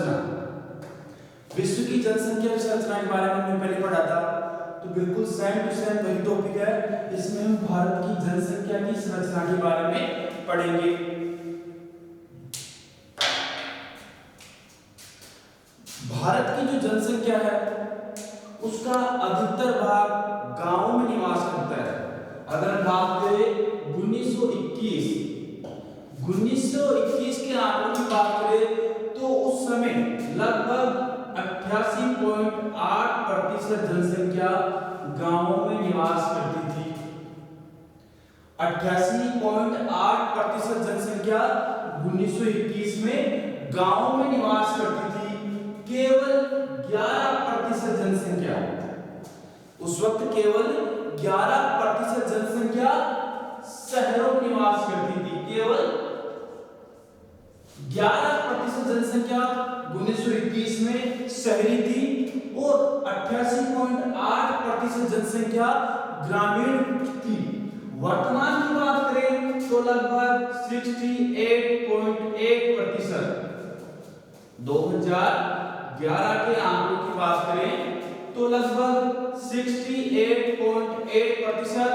संरचना। विश्व की जनसंख्या की संरचना के बारे में हमने पहले पढ़ा था, तो बिल्कुल सेम टू सेम वही टॉपिक है। इसमें हम भारत की जनसंख्या की संरचना के बारे में पढ़ेंगे। भारत की जो जनसंख्या है उसका अधिकतर भाग गांवों में निवास करता है। अगर हम बात करें 1921 के आंकड़ों की बात करें तो उस समय लगभग 88.8% जनसंख्या गांवों में निवास करती थी। 88.8% जनसंख्या 1921 में गांवों में निवास करती थी। केवल 11% जनसंख्या, उस वक्त केवल 11% जनसंख्या शहरों में निवास करती थी। केवल 11% जनसंख्या 1921 में शहरी थी और 88.8% जनसंख्या ग्रामीण थी। वर्तमान की बात करें तो लगभग 68.1%। 2011 के आंकड़ों की बात करें तो लगभग 68.8%,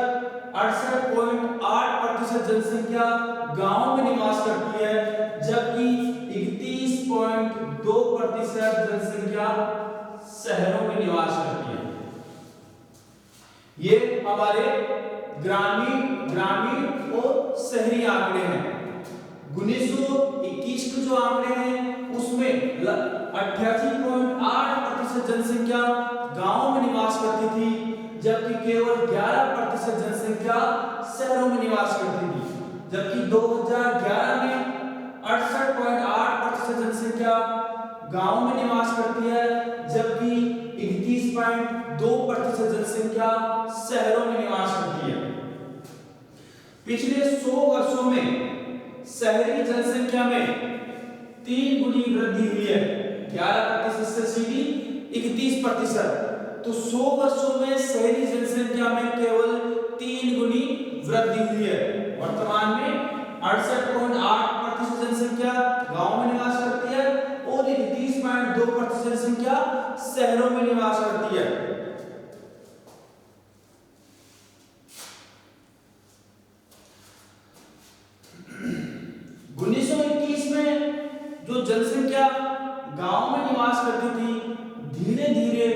68.8% जनसंख्या गांवों में निवास करती है, जबकि 31.2% जनसंख्या शहरों में निवास करती है। ये हमारे ग्रामीण और शहरी आंकड़े हैं। 1921 के जो आंकड़े हैं उसमें 88.8% जनसंख्या गांवों में निवास करती थी, जबकि केवल 11% जनसंख्या शहरों में निवास करती थी। जबकि 2011 में 68.8% जनसंख्या गांवों में निवास करती है, जबकि 31.2% जनसंख्या शहरों में निवास करती है। पिछले 100 वर्षों में शहरी जनसंख्या में 3 गुनी वृद्धि हुई है। 11% से सीधी 31%। तो 100 वर्षों में शहरी जनसंख्या में केवल 3 गुनी वृद्धि हुई है। वर्तमान में 68.8% जनसंख्या गांव में निवास करती है और 31.2% जनसंख्या शहरों में निवास करती है। जो जनसंख्या गांव में निवास करती थी, धीरे धीरे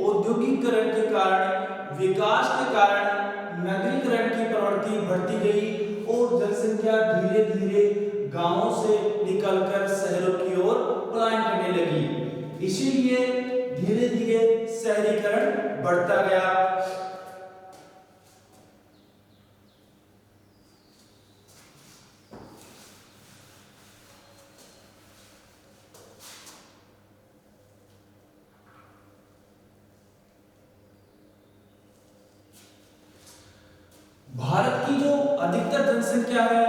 औद्योगिकीकरण के कारण, विकास के कारण नगरीकरण की प्रवृत्ति बढ़ती गई और जनसंख्या धीरे धीरे गांवों से निकलकर शहरों की ओर पलायन करने लगी। इसीलिए धीरे धीरे शहरीकरण बढ़ता गया। भारत की जो अधिकतर जनसंख्या है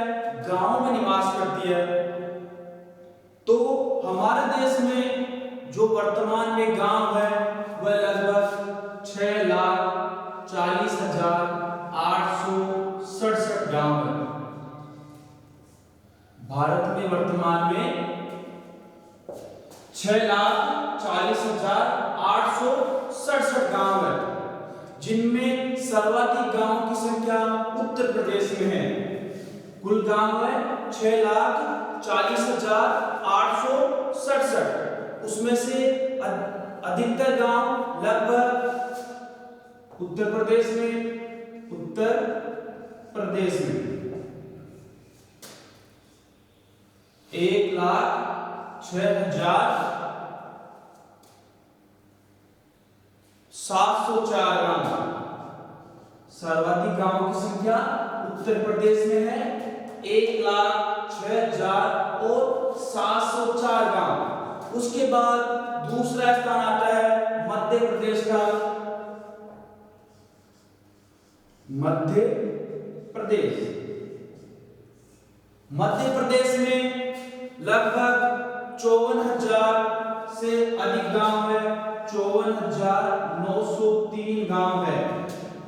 गांवों में निवास करती है, तो हमारे देश में जो वर्तमान में गांव है वह लगभग 6,40,867 गांव है। भारत में वर्तमान में 6,40,867 गांव है, जिनमें सर्वाधिक गांवों की संख्या उत्तर प्रदेश में है। कुल गांव है 6,40,867। उसमें से अधिकतर गांव लगभग उत्तर प्रदेश में 1,06,704 गांव। सर्वाधिक गांवों की संख्या उत्तर प्रदेश में है 1,06,704 गांव। उसके बाद दूसरा स्थान आता है मध्य प्रदेश का। मध्य प्रदेश में लगभग 54,000 से अधिक गांव है। 54,903 गांव है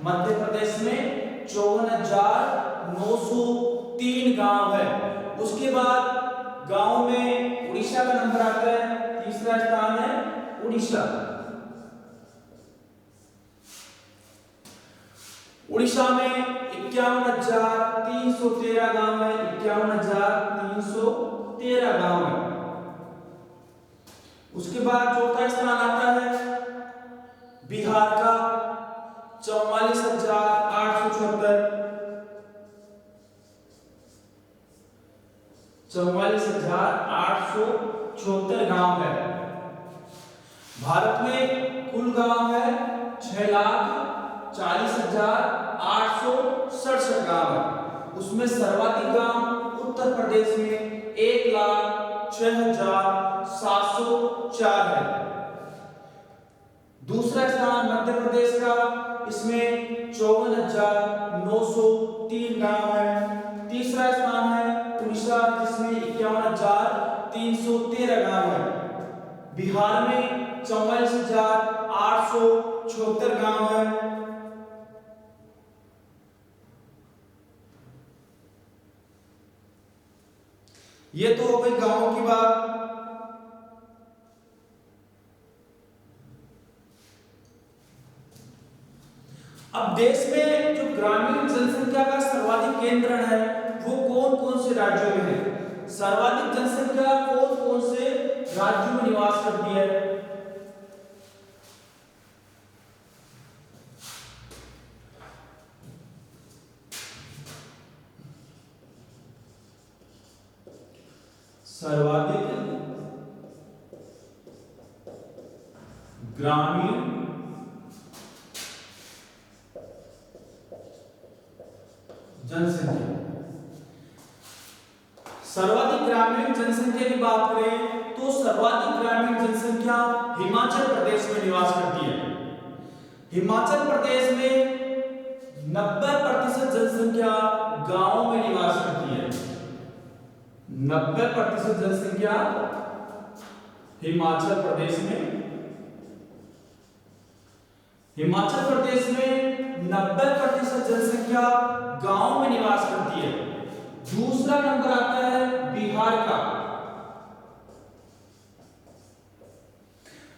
मध्य प्रदेश में। 54,903 गांव है। उसके बाद गांव में उड़ीसा का नंबर आता है तीसरा स्थान है उड़ीसा। उड़ीसा में 51,313 गांव है, 51,313 गांव है। उसके बाद चौथा स्थान आता है बिहार का 44,874, 44,874 गांव है। भारत में कुल गांव है 6,40,867 गांव है। उसमें सर्वाधिक गांव उत्तर प्रदेश में 1,06,704 है। दूसरा स्थान मध्य प्रदेश का, इसमें 54,903 गांव है। तीसरा स्थान है उड़ीसा जिसमें 51,313 गांव है। बिहार में 44,874 गांव है। ये तो हो गई गांवों की बात। अब देश में जो ग्रामीण जनसंख्या का सर्वाधिक केंद्रण है वो कौन कौन से राज्यों में है? सर्वाधिक जनसंख्या कौन कौन से राज्यों में निवास करती है? सर्वाधिक ग्रामीण जनसंख्या, सर्वाधिक ग्रामीण जनसंख्या की बात करें तो सर्वाधिक ग्रामीण जनसंख्या हिमाचल प्रदेश में निवास करती है। हिमाचल प्रदेश में 90% जनसंख्या गांवों में निवास करती है। 90% जनसंख्या हिमाचल प्रदेश में 90% जनसंख्या गांव में निवास करती है। दूसरा नंबर आता है बिहार का।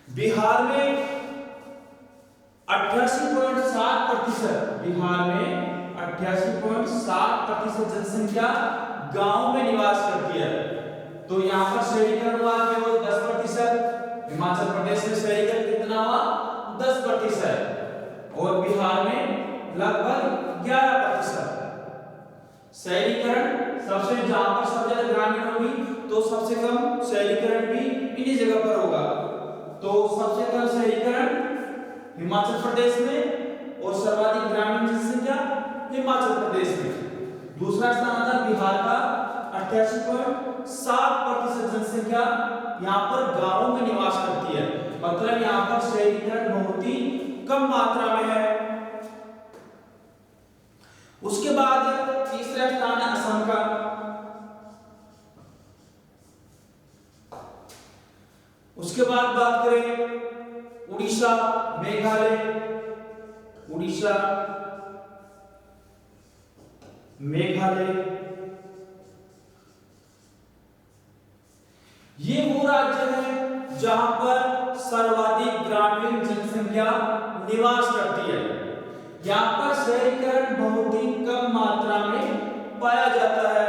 बिहार में 88.7%, बिहार में 88.7% जनसंख्या गांव में निवास करती है। तो यहाँ पर शहरीकरण हुआ केवल 10%। हिमाचल प्रदेश में शहरीकरण कितना हुआ? 10%। और बिहार में लगभग 11%। शहरीकरण सबसे, जहां पर सबसे ज्यादा ग्रामीण होगी तो सबसे कम शहरीकरण भी इन्हीं जगह पर होगा। तो सबसे कम शहरीकरण हिमाचल प्रदेश में और सर्वाधिक ग्रामीण जनसंख्या हिमाचल प्रदेश में। दूसरा स्थान आता है बिहार का 88.7% जनसंख्या यहाँ पर गांवों में निवास करती है। मतलब यहाँ पर शहरीकरण बहुत ही कम मात्रा में है। उसके बाद तीसरा स्थान है असम का। उसके बाद बात करें उड़ीसा, मेघालय, उड़ीसा, मेघालय, ये वो राज्य है जहां पर सर्वाधिक ग्रामीण जनसंख्या निवास करती है। यहाँ पर शहरीकरण बहुत ही कम मात्रा में पाया जाता है।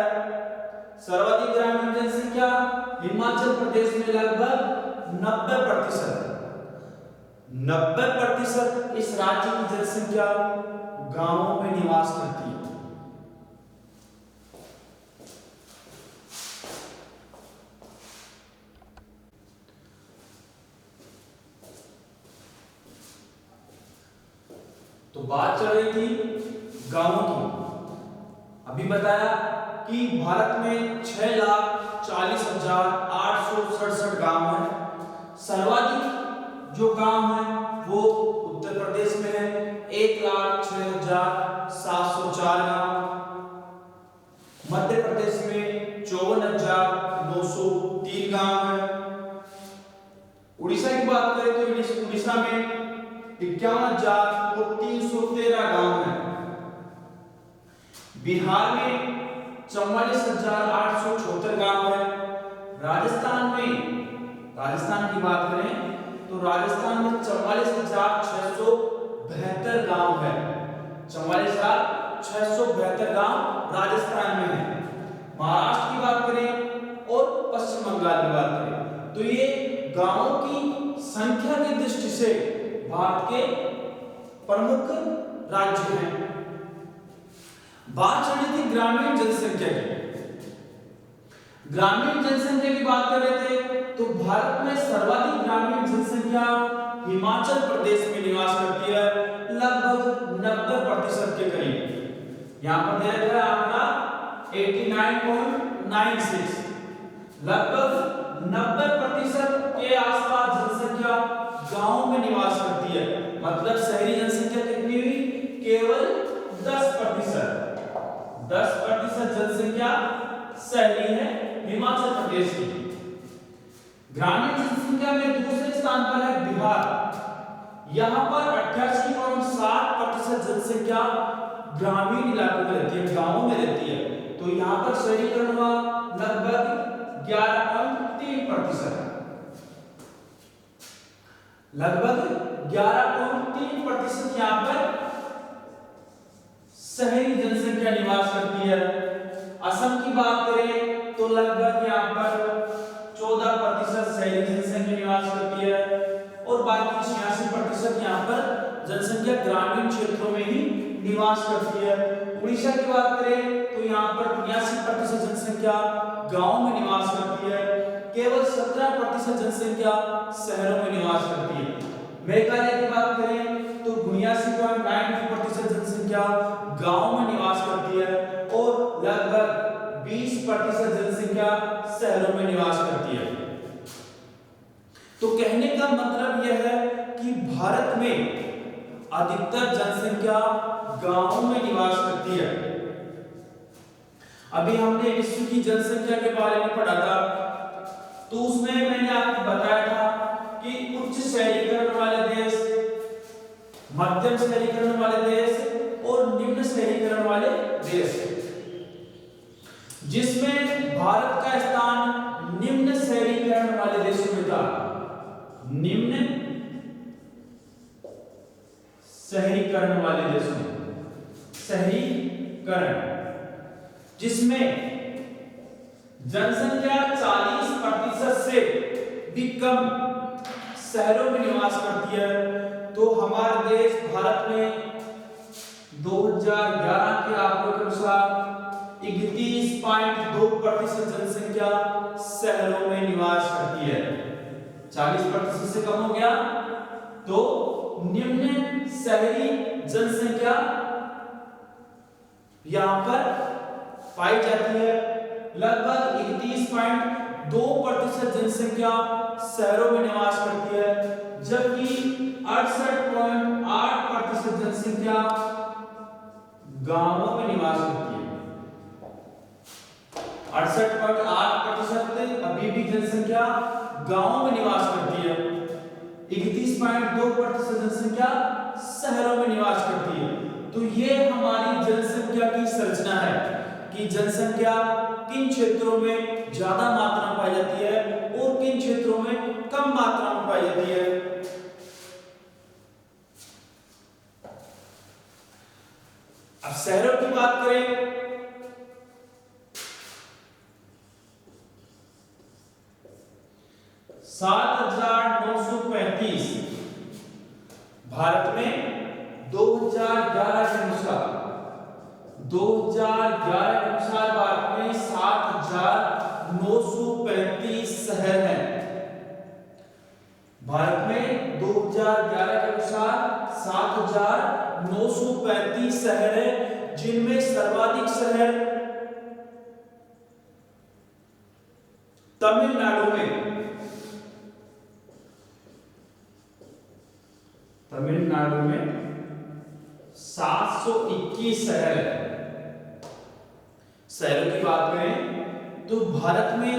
सर्वाधिक ग्रामीण जनसंख्या हिमाचल प्रदेश में लगभग 90% इस राज्य की जनसंख्या गांवों में निवास करती है। तो बात चल रही थी गांवों की। अभी बताया कि भारत में 6,40,867 गांव हैं। सर्वाधिक जो गांव हैं वो उत्तर प्रदेश में है, 1,06,704 गांव। मध्य प्रदेश में 54,903 गांव है। उड़ीसा की बात करें तो उड़ीसा में 51,313 गांव है। बिहार में 44,874 गांव है। राजस्थान राजस्थान की बात करें तो राजस्थान में 44,672 गांव है। 44,672 गांव राजस्थान में है। महाराष्ट्र की बात करें और पश्चिम बंगाल की बात करें तो ये गांवों की संख्या की दृष्टि से भारत के प्रमुख राज्य हैं। बात चली थी ग्रामीण जनसंख्या की। ग्रामीण जनसंख्या की बात कर रहे थे तो भारत में सर्वाधिक ग्रामीण जनसंख्या हिमाचल प्रदेश में निवास करती है, लगभग 90% के करीब। यहां पर दिया गया आंकड़ा 89.96, लगभग 90% के आसपास जनसंख्या गांव में निवास करती है। मतलब शहरी जनसंख्या कितनी हुई? केवल 10%। 10% जनसंख्या शहरी है हिमाचल प्रदेश की। ग्रामीण जनसंख्या में दूसरे स्थान पर है बिहार। यहां पर 88.7% जनसंख्या ग्रामीण इलाकों में रहती है, गांवों में रहती है। तो यहां पर शहरीकरण हुआ लगभग 11.3%। लगभग 11.3% यहां पर शहरी जनसंख्या निवास करती है। असम की बात करें तो लगभग यहां पर 14% शहरी जनसंख्या निवास करती है और बाकी 86% यहां पर जनसंख्या ग्रामीण क्षेत्रों में ही निवास करती है। उड़ीसा की बात करें तो यहां पर 83% जनसंख्या गांव में निवास करती है, केवल 17% जनसंख्या शहरों में निवास करती है। मेघालय की बात करें तो 79.92% जनसंख्या गांव में निवास करती है और लगभग 20% जनसंख्या शहरों में निवास करती है। तो कहने का मतलब यह है कि भारत में अधिकतर जनसंख्या गांवों में निवास करती है। अभी हमने विश्व की जनसंख्या के बारे में पढ़ा था तो उसमें मैंने आपको बताया था कि उच्च शहरीकरण वाले देश, मध्यम शहरीकरण वाले देश और निम्न शहरीकरण वाले देश, जिसमें भारत का स्थान निम्न शहरीकरण वाले देशों में था। निम्न शहरीकरण वाले देशों में शहरीकरण जिसमें जनसंख्या 40% से भी कम शहरों में निवास करती है। तो हमारा देश भारत में 2011 के आंकड़ों के अनुसार 31.2% जनसंख्या शहरों में निवास करती है। 40% से कम हो गया तो निम्न शहरी जनसंख्या यहां पर पाई जाती है। लगभग 31.2% जनसंख्या शहरों में निवास करती है, जबकि 68.8% जनसंख्या गांवों में निवास करती है। 68.8% अभी भी जनसंख्या गांवों में निवास करती है, 31.2% जनसंख्या शहरों में निवास करती है। तो ये हमारी जनसंख्या की संरचना है कि जनसंख्या किन क्षेत्रों में ज्यादा मात्रा में पाई जाती है और किन क्षेत्रों में कम मात्रा में पाई जाती है। अब शहरों की बात करें (7,935) भारत में 2011 के अनुसार भारत में 7,935 शहर हैं। भारत में 2011 के अनुसार 7,935 शहर हैं, जिनमें सर्वाधिक शहर तमिलनाडु में 721 शहर है। शहरों की बात करें तो भारत में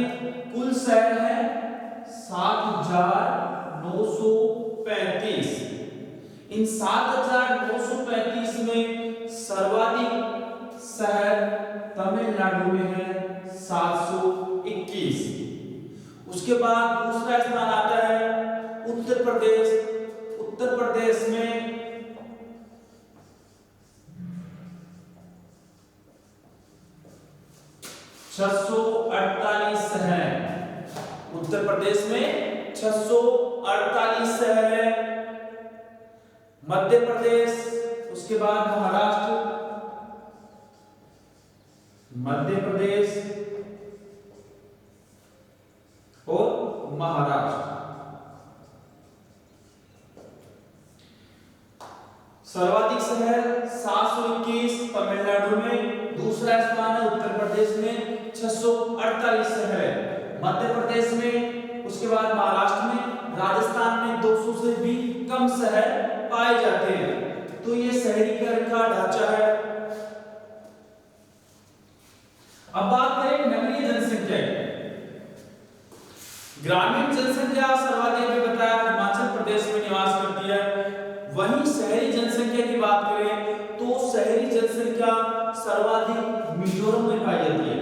कुल शहर है 7,935। इन 7,935 में सर्वाधिक शहर तमिलनाडु में है 721। उसके बाद दूसरा स्थान आता है उत्तर प्रदेश। उत्तर प्रदेश में 648 शहर हैं। उत्तर प्रदेश में 648 शहर है। मध्य प्रदेश, उसके बाद महाराष्ट्र, मध्य प्रदेश और महाराष्ट्र। सर्वाधिक शहर 721 तमिलनाडु में, दूसरा स्थान है उत्तर प्रदेश में 648 शहर है। मध्य प्रदेश में, उसके बाद महाराष्ट्र में, राजस्थान में 200 से भी कम शहर पाए जाते हैं। तो ये शहरीकरण का ढांचा है। अब बात करें नगरीय जनसंख्या की। ग्रामीण जनसंख्या सर्वाधिक में बताया हिमाचल प्रदेश में निवास करती है। वहीं शहरी जनसंख्या की बात करें तो शहरी जनसंख्या सर्वाधिक मिजोरम में पाई जाती है।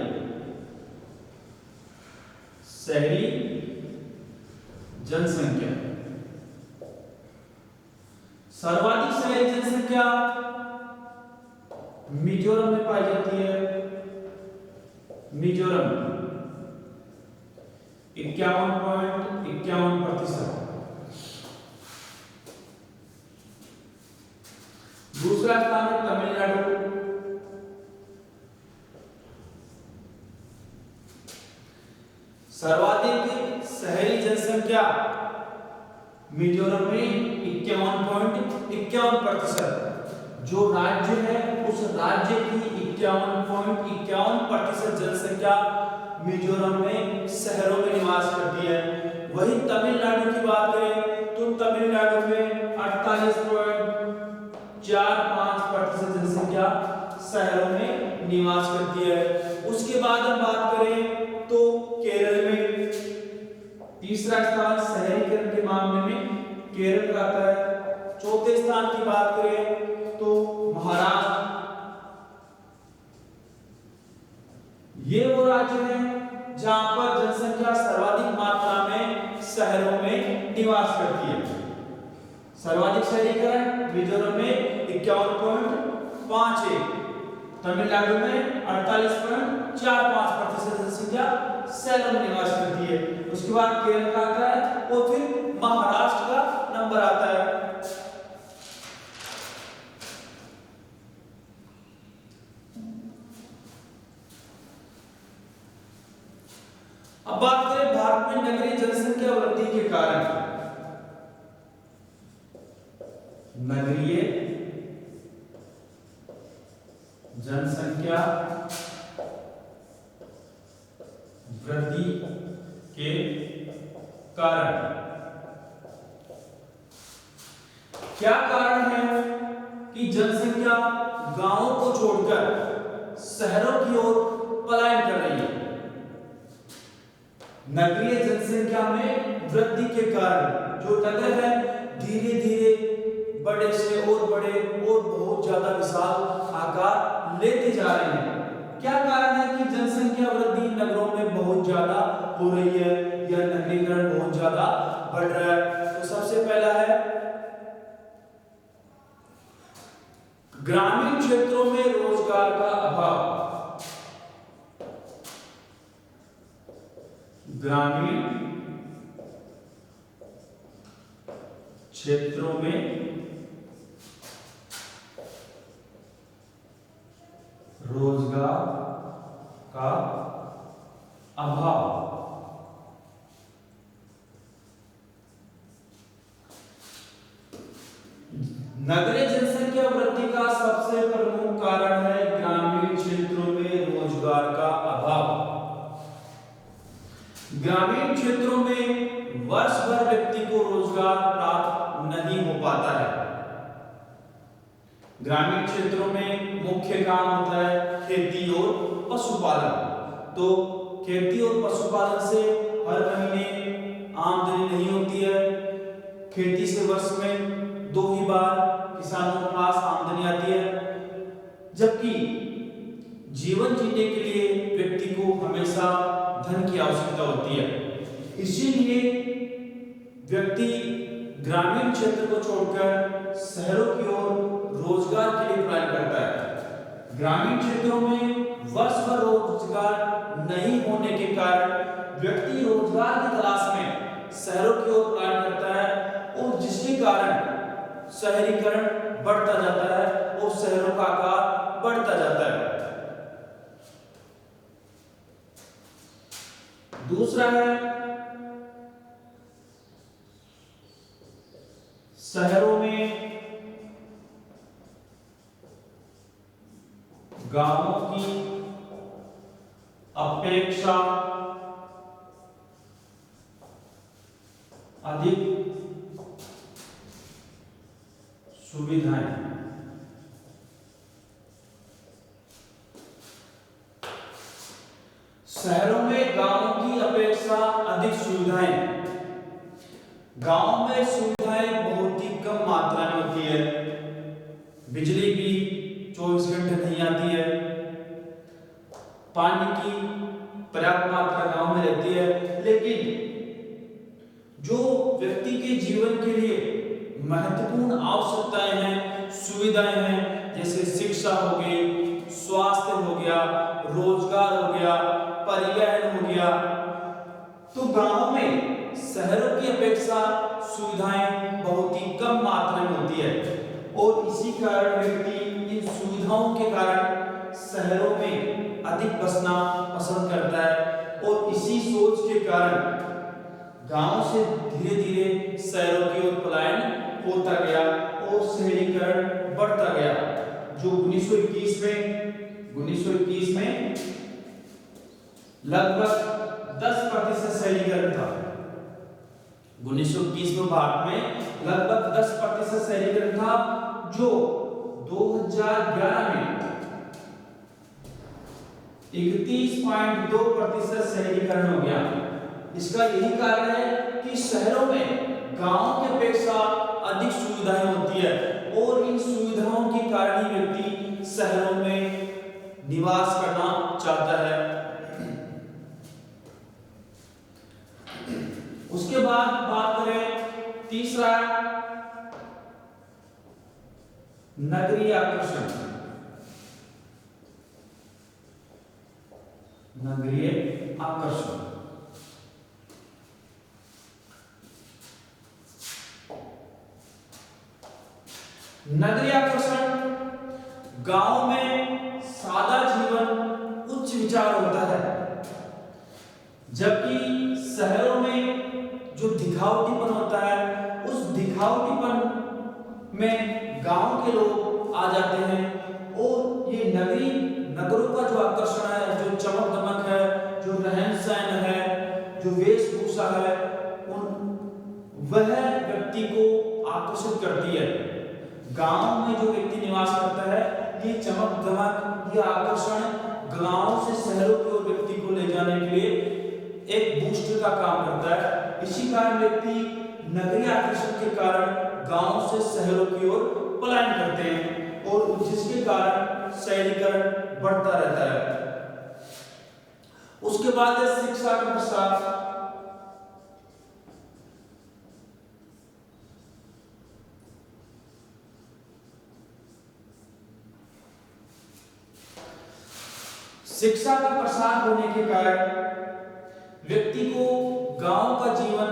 शहरी जनसंख्या, सर्वाधिक शहरी जनसंख्या मिजोरम में पाई जाती है। मिजोरम 51.51%। दूसरा स्थान है तमिलनाडु। सर्वाधिक शहरी जनसंख्या मिजोरम में 51.51%। जो राज्य है उस राज्य की 51.51% जनसंख्या मिजोरम में शहरों में निवास करती है। वहीं तमिलनाडु की बात करें तो तमिलनाडु में 48.45% जनसंख्या शहरों में निवास करती है। उसके बाद हम बात करें तो केरल में तीसरा स्थान शहरीकरण के मामले में केरल का आता है। चौथे स्थान की बात करें तो महाराष्ट्र। ये वो राज्य हैं जहां पर जनसंख्या सर्वाधिक मात्रा में शहरों में निवास करती है। सर्वाधिक शहरीकरण मिजोरम में 51.51, तमिलनाडु में 48.45% जनसंख्या शहरों में निवास करती है। उसके बाद केरल का आता है और फिर महाराष्ट्र का नंबर आता है। अब बात करें भारत में नगरीय जनसंख्या वृद्धि के कारण। नगरीय जनसंख्या वृद्धि के कारण क्या कारण है कि जनसंख्या गांवों को छोड़कर शहरों की ओर पलायन कर रही है। नगरीय जनसंख्या में वृद्धि के कारण जो नगर है धीरे धीरे बड़े से और बड़े और बहुत ज्यादा विशाल आकार लेते जा रहे हैं। क्या कारण है कि जनसंख्या वृद्धि नगरों में बहुत ज्यादा हो रही है या नगरीकरण बहुत ज्यादा बढ़ रहा है? तो सबसे पहला है ग्रामीण क्षेत्रों में रोजगार का अभाव। ग्रामीण क्षेत्रों में रोजगार का अभाव। नगरीय जनसंख्या वृद्धि का सबसे प्रमुख कारण है ग्रामीण क्षेत्रों में रोजगार का अभाव। ग्रामीण क्षेत्रों में वर्ष भर व्यक्ति को रोजगार प्राप्त नहीं हो पाता है। ग्रामीण क्षेत्रों में मुख्य काम होता है खेती और पशुपालन। तो खेती और पशुपालन से हर महीने आमदनी नहीं होती है। खेती से वर्ष में 2 ही बार किसानों के पास आमदनी आती है, जबकि जीवन जीने के लिए व्यक्ति को हमेशा धन की आवश्यकता होती है। इसीलिए व्यक्ति ग्रामीण क्षेत्र को छोड़कर शहरों की ओर रोजगार के लिए पलायन करता है। ग्रामीण क्षेत्रों में वर्ष भर रोजगार नहीं होने के कारण व्यक्ति रोजगार की तलाश में शहरों की ओर पलायन करता है और जिसके कारण शहरीकरण बढ़ता जाता है और शहरों का आकार बढ़ता जाता है। दूसरा है शहरों में गांवों की अपेक्षा अधिक सुविधाएं। शहरों में गांवों की अपेक्षा अधिक सुविधाएं। गांव में सुविधाएं बहुत ही कम मात्रा में होती है। बिजली भी 24 घंटे नहीं आती है। पानी की पर्याप्त मात्रा गांव में रहती है, लेकिन जो व्यक्ति के जीवन के लिए महत्वपूर्ण आवश्यकताएं हैं, सुविधाएं हैं, जैसे शिक्षा हो गई, स्वास्थ्य हो गया, रोजगार हो गया, परिवहन हो गया, तो गांव में शहरों की अपेक्षा सुविधाएं बहुत ही कम मात्रा में होती है और इसी कारण व्यक्ति इन सुविधाओं के कारण शहरों में अधिक बसना पसंद करता है और इसी सोच के कारण गांव से धीरे धीरे शहरों की ओर पलायन होता गया और शहरीकरण बढ़ता गया। जो 1921 में लगभग 10% शहरीकरण था। 1921 में भारत में लगभग 10% शहरीकरण था, जो 2011 में 31.2% शहरीकरण हो गया। इसका यही कारण है कि शहरों में गांव की अपेक्षा अधिक सुविधाएं होती है और इन सुविधाओं के कारण ही व्यक्ति शहरों में निवास करना चाहता है। उसके बाद बात करें, तीसरा नगरीय आकर्षण। नगरीय आकर्षण नगरीय आकर्षण गांव में सादा जीवन उच्च विचार होता है, जबकि शहरों में जो दिखावटीपन होता है उस दिखावटीपन में गांव के लोग आ जाते हैं और ये नगरों का जो आकर्षण है, जो चमक दमक है, जो रहन सहन है, जो वेशभूषा है, वह व्यक्ति को आकर्षित करती है। गांव में जो व्यक्ति निवास करता है, ये चमक दमक, ये आकर्षण गांव से शहरों की ओर व्यक्ति को ले जाने के लिए एक बूस्टर का काम करता है। इसी कारण व्यक्ति नगरीय आकर्षण के कारण गांव से शहरों की ओर पलायन करते हैं और जिसके कारण शहरीकरण बढ़ता रहता है। उसके बाद है शिक्षा का प्रसार। शिक्षा का प्रसार होने के कारण व्यक्ति को गांव का जीवन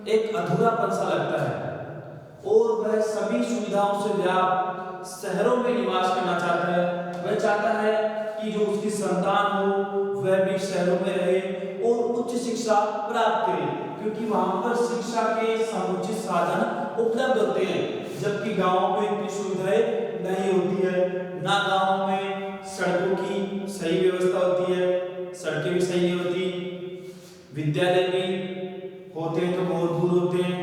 एक अधूरापन सा लगता है और वह सभी सुविधाओं से व्याप्त शहरों में निवास करना चाहता है। वह चाहता है कि जो उसकी संतान हो वह भी शहरों में रहे और उच्च शिक्षा प्राप्त करे, क्योंकि वहां पर शिक्षा के समुचित साधन उपलब्ध होते हैं, जबकि गांव में इतनी सुविधाएं नहीं होती है। ना गांव में सड़कों की सही व्यवस्था होती है, सड़कें भी सही नहीं होती, विद्यालय भी होते हैं तो बहुत दूर होते हैं,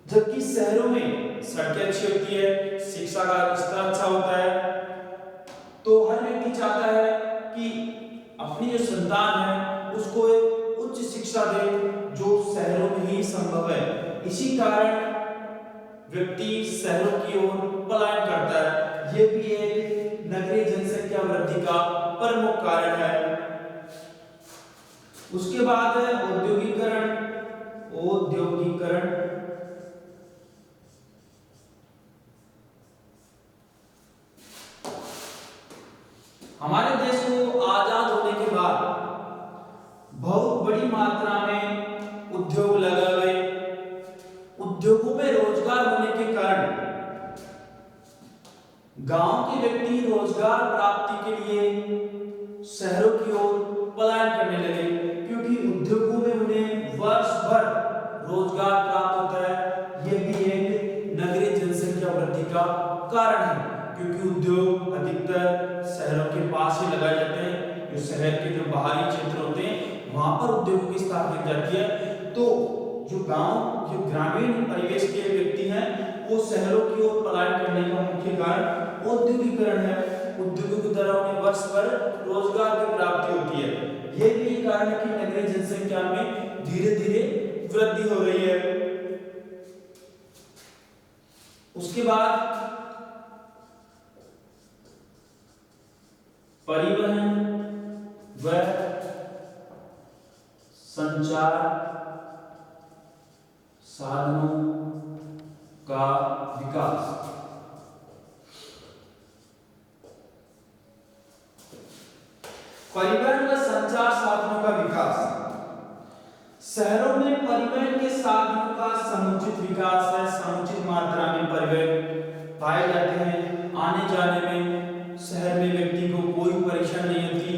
जबकि शहरों में सड़कें अच्छी होती है, शिक्षा का स्तर अच्छा होता है। तो हर व्यक्ति चाहता है कि अपनी जो संतान है उसको एक उच्च शिक्षा दे, जो शहरों में ही संभव है। इसी कारण व्यक्ति शहरों की ओर पलायन करता है। यह भी एक नगरीय जनसंख्या वृद्धि का प्रमुख कारण है। उसके बाद है औद्योगिकरण। औद्योगिकरण हमारे देश को आजाद होने के बाद बहुत बड़ी मात्रा में उद्योग लगा गए। उद्योगों में रोजगार होने के कारण गांव के व्यक्ति रोजगार प्राप्ति के लिए शहरों की ओर पलायन करने लगे, क्योंकि उद्योगों में उन्हें वर्ष भर रोजगार प्राप्त होता है। यह भी एक नगरीय जनसंख्या वृद्धि का कारण है, क्योंकि उद्योग अधिकतर शहरों के पास ही लगाए जाते हैं। जो शहर के जो बाहरी क्षेत्र होते हैं वहां पर उद्योगों की स्थापना की जाती है। तो जो गांव जो ग्रामीण परिवेश के व्यक्ति हैं वो शहरों की ओर पलायन करने का मुख्य कारण औद्योगिकरण है। उद्योगों के द्वारा उन्हें वर्ष भर रोजगार की प्राप्ति होती है। यह भी एक कारण है कि नगरीय जनसंख्या में धीरे धीरे वृद्धि हो रही है। उसके बाद परिवहन व संचार साधनों का विकास। परिवहन व संचार साधनों का विकास। शहरों में परिवहन के साधनों का समुचित विकास है। समुचित मात्रा में परिवहन पाए जाते हैं। आने जाने में शहर में व्यक्ति को कोई परेशानी नहीं होती।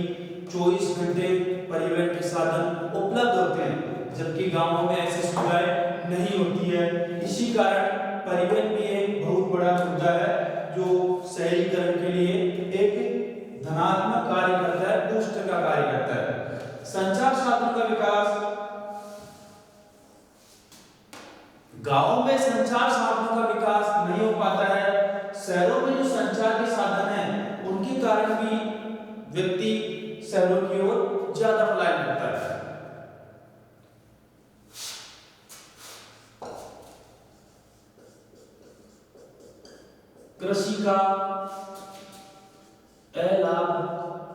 24 घंटे परिवहन के साधन उपलब्ध होते हैं, जबकि गांवों में ऐसी सुविधाएं नहीं होती है। इसी कारण परिवहन भी एक बहुत बड़ा मुद्दा है जो शहरीकरण के लिए एक धनात्मक कार्य करता है, बूस्टर का कार्य करता है। संचार साधनों का विकास। गांवों में संचार साधनों का विकास नहीं हो पाता है। शहरों में जो संचार के साधन हैं उनके कारण भी व्यक्ति शहरों की ओर ज्यादा पलायन करता है। कृषि का अलाभकारी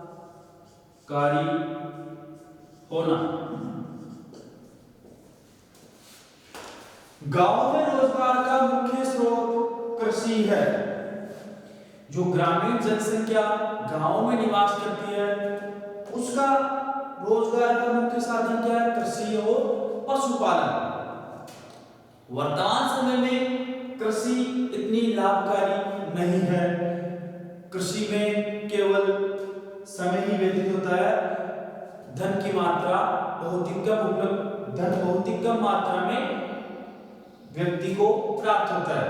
होना। गांवों में रोजगार का मुख्य स्रोत कृषि है। जो ग्रामीण जनसंख्या गांवों में निवास करती है उसका रोजगार का मुख्य साधन क्या है? कृषि और पशुपालन। वर्तमान समय में कृषि इतनी लाभकारी नहीं है। कृषि में केवल समय ही व्यतीत होता है। धन की मात्रा बहुत ही कम उपलब्ध, धन बहुत ही कम मात्रा में व्यक्ति को प्राप्त होता है।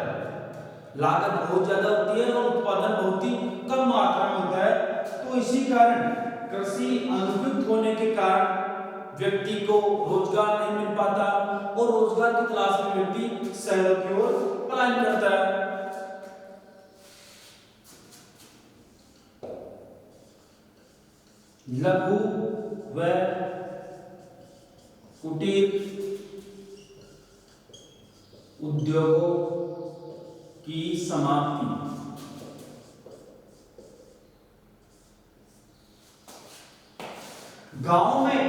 लागत बहुत ज्यादा होती है और उत्पादन बहुत ही कम मात्रा में होता है। तो इसी कारण कृषि अनुपयुक्त होने के कारण व्यक्ति को रोजगार नहीं मिल पाता और रोजगार की तलाश में व्यक्ति शहरों की ओर पलायन करता है। लघु व कुटीर उद्योगों की समाप्ति। गांव में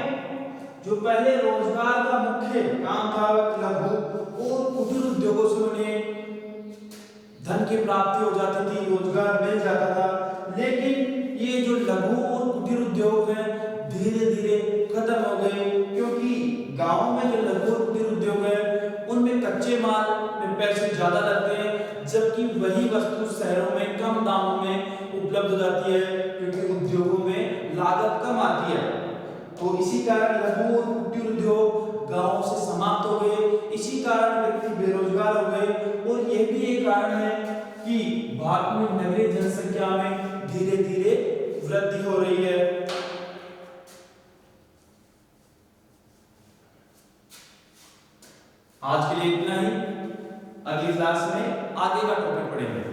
जो पहले रोजगार का मुख्य काम था लघु और कुटीर उद्योगों से उन्हें धन की प्राप्ति हो जाती थी, रोजगार मिल जाता था। लेकिन ये जो लघु और कुटीर उद्योग हैं धीरे धीरे खत्म हो गए, क्योंकि गांव में जो लघु और कुटीर उद्योग है उनमें कच्चे माल में पैसे ज्यादा लगते हैं, जबकि वही वस्तु शहरों में कम दामों में उपलब्ध हो जाती है, क्योंकि उद्योगों में लागत कम आती है। तो इसी कारण लघु और कुटीर उद्योग गांवों से समाप्त हो गए। इसी कारण व्यक्ति बेरोजगार हो गए और यह भी एक कारण है कि भारत में नगरीय जनसंख्या में धीरे धीरे वृद्धि हो रही है। आज के लिए इतना ही। अगली क्लास में आगे का टॉपिक पढ़ेंगे।